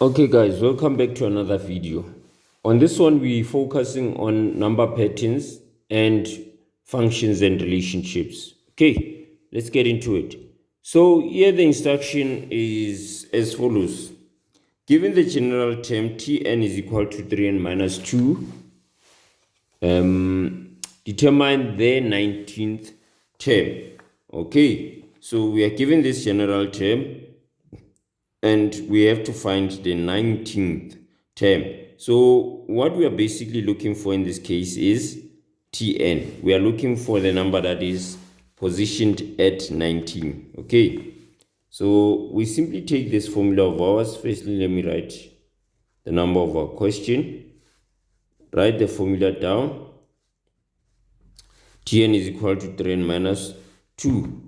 Okay guys, welcome back to another video. On this one, we're focusing on number patterns and functions and relationships. Okay, let's get into it. So here the instruction is as follows. Given the general term Tn is equal to 3n minus 2, determine the 19th term. Okay, so we are given this general term and we have to find the 19th term. So what we are basically looking for in this case is Tn. We are looking for the number that is positioned at 19. Okay, so we simply take this formula of ours. Firstly, let me write the number of our question. Write the formula down. Tn is equal to 3n minus 2.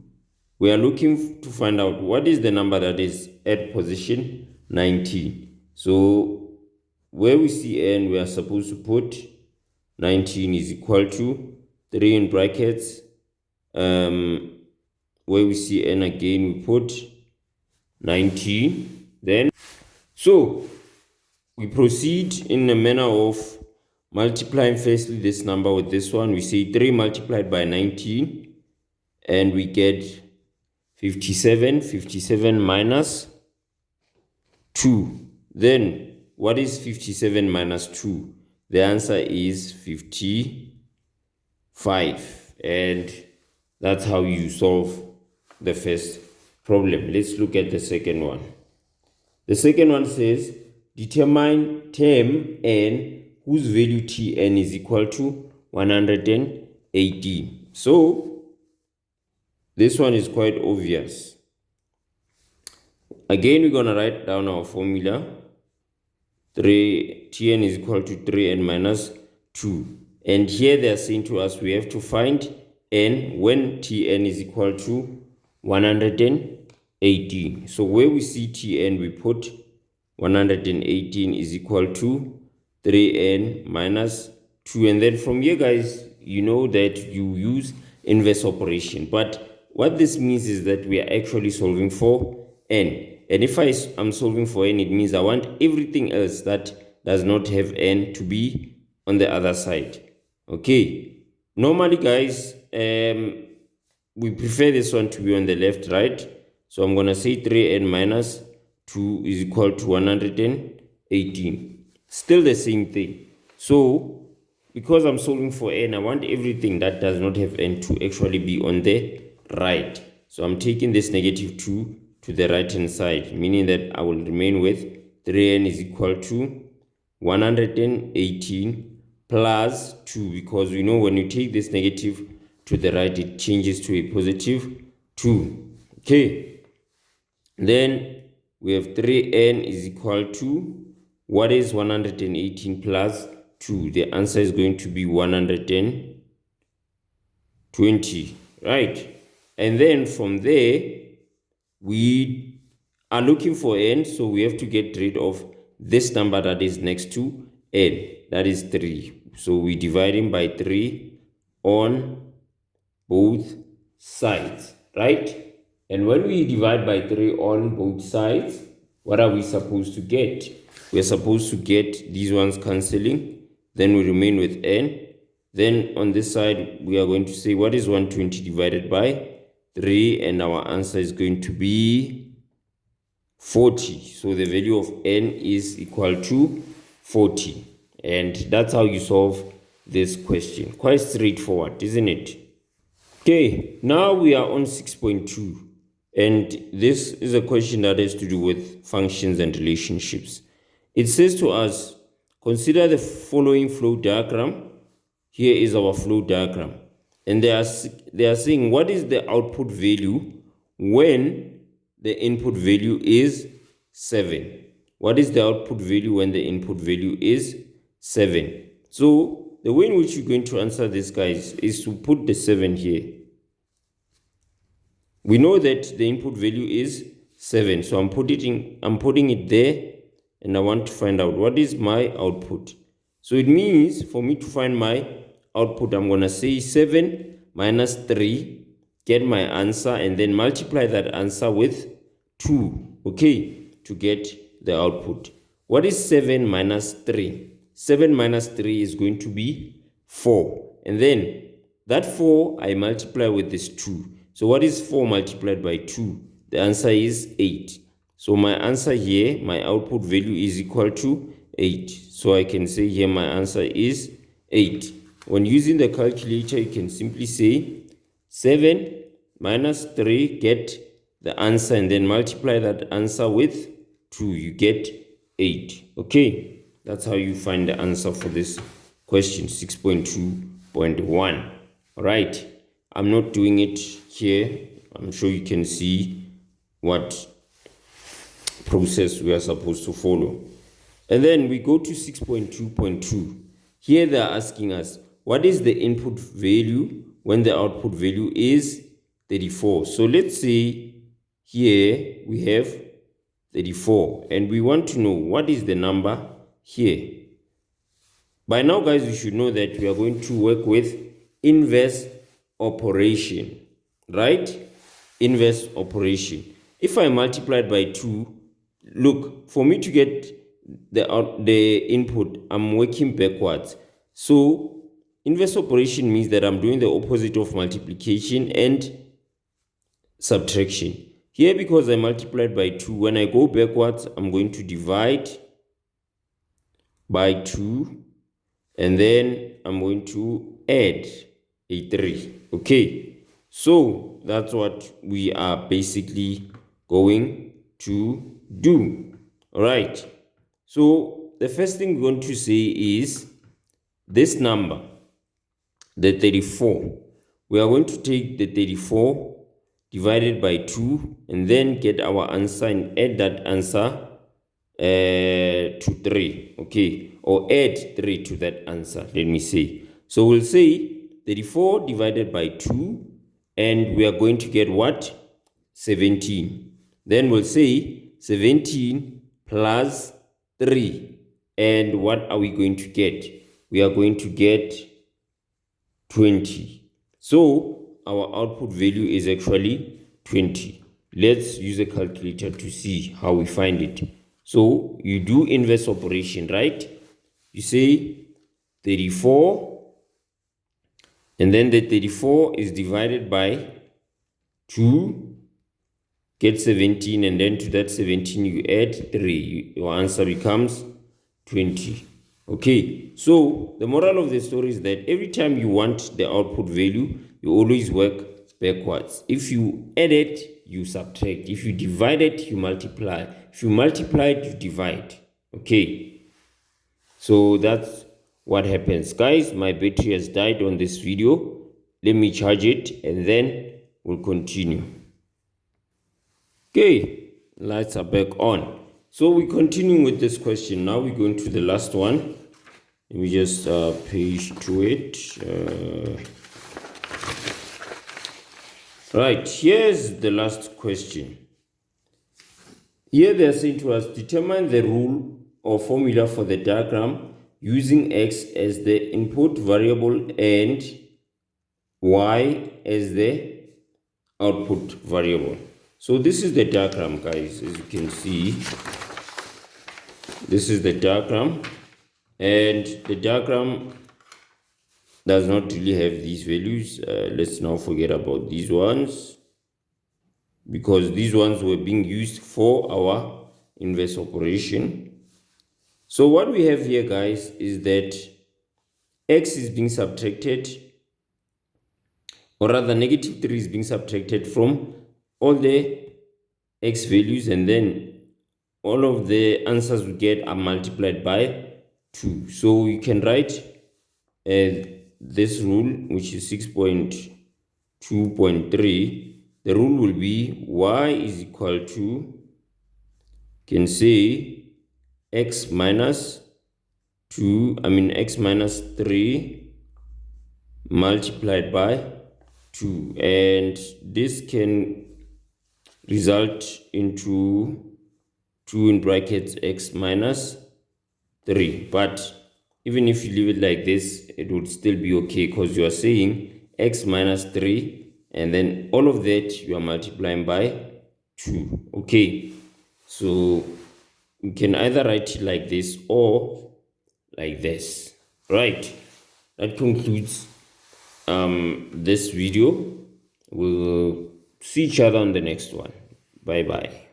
We are looking to find out what is the number that is at position 19. So where we see n, we are supposed to put 19 is equal to 3 in brackets. Where we see n again, we put 19. Then, so we proceed in a manner of multiplying firstly this number with this one. We say 3 multiplied by 19 and we get 57. 57 minus 2. Then what is 57 minus 2? The answer is 55. And that's how you solve the first problem. Let's look at the second one. The second one says determine term n whose value Tn is equal to 180. So this one is quite obvious. Again, we're going to write down our formula. Tn is equal to 3n minus 2. And here they are saying to us we have to find n when Tn is equal to 118. So where we see Tn, we put 118 is equal to 3n minus 2. And then from here, guys, you know that you use inverse operation. But what this means is that we are actually solving for n. And if I'm solving for n, it means I want everything else that does not have n to be on the other side. Okay. Normally, guys, we prefer this one to be on the left, right? So I'm going to say 3n minus 2 is equal to 118. Still the same thing. So because I'm solving for n, I want everything that does not have n to actually be on the right. So I'm taking this negative 2 to the right hand side, meaning that I will remain with 3n is equal to 118 plus 2, because we know when you take this negative to the right, it changes to a positive 2. Okay. Then we have 3n is equal to, what is 118 plus 2? The answer is going to be 120, right? And then from there, we are looking for n, so we have to get rid of this number that is next to n, that is 3. So we divide him by 3 on both sides, right? And when we divide by 3 on both sides, what are we supposed to get? We're supposed to get these ones cancelling. Then we remain with n. Then on this side, we are going to say what is 120 divided by 3, and our answer is going to be 40. So the value of n is equal to 40. And that's how you solve this question. Quite straightforward, isn't it? Okay, now we are on 6.2. And this is a question that has to do with functions and relationships. It says to us, consider the following flow diagram. Here is our flow diagram. And they are saying what is the output value when the input value is 7. What is the output value when the input value is 7? So the way in which you're going to answer this, guys, is to put the 7 here. We know that the input value is 7. So I'm putting it there, and I want to find out what is my output. So it means for me to find my output, I'm going to say 7 minus 3, get my answer, and then multiply that answer with 2, okay, to get the output. What is 7 minus 3? 7 minus 3 is going to be 4. And then that 4 I multiply with this 2. So what is 4 multiplied by 2? The answer is 8. So my answer here, my output value is equal to 8. So I can say here my answer is 8. When using the calculator, you can simply say 7 minus 3, get the answer, and then multiply that answer with 2. You get 8. Okay, that's how you find the answer for this question 6.2.1. All right, I'm not doing it here. I'm sure you can see what process we are supposed to follow. And then we go to 6.2.2. Here they are asking us, what is the input value when the output value is 34? So let's say here we have 34 and we want to know what is the number here. By now, guys, you should know that we are going to work with inverse operation, right? Inverse operation. If I multiply it by 2, look, for me to get the input, I'm working backwards. So inverse operation means that I'm doing the opposite of multiplication and subtraction. Here, because I multiplied by 2, when I go backwards, I'm going to divide by 2, and then I'm going to add a 3. Okay, so that's what we are basically going to do. All right, so the first thing we're going to say is this number, the 34. We are going to take the 34 divided by 2 and then get our answer and add that answer to 3. Okay, or add 3 to that answer. Let me see. So we'll say 34 divided by 2, and we are going to get what? 17. Then we'll say 17 plus 3. And what are we going to get? We are going to get 20. So our output value is actually 20. Let's use a calculator to see how we find it. So you do inverse operation, right? You say 34, and then the 34 is divided by 2, get 17, and then to that 17 you add 3. Your answer becomes 20. Okay, so the moral of the story is that every time you want the output value, you always work backwards. If you add it, you subtract. If you divide it, you multiply. If you multiply it, you divide. Okay, so that's what happens. Guys, my battery has died on this video. Let me charge it and then we'll continue. Okay, lights are back on. So we continue with this question. Now we're going to the last one. Let me just page to it. Right, here's the last question. Here they're saying to us, determine the rule or formula for the diagram using x as the input variable and y as the output variable. So this is the diagram, guys. As you can see, this is the diagram, and the diagram does not really have these values. Let's now forget about these ones, because these ones were being used for our inverse operation. So what we have here, guys, is that x is being subtracted, or rather negative 3 is being subtracted from all the x values, and then all of the answers we get are multiplied by 2. So you can write this rule, which is 6.2.3. the rule will be y is equal to, you can say, x minus 3 multiplied by 2, and this can result into 2 in brackets x minus 3. But even if you leave it like this, it would still be okay, because you are saying x minus 3, and then all of that you are multiplying by 2. Okay, so you can either write it like this or like this. Right, that concludes this video. We'll see each other on the next one. Bye bye.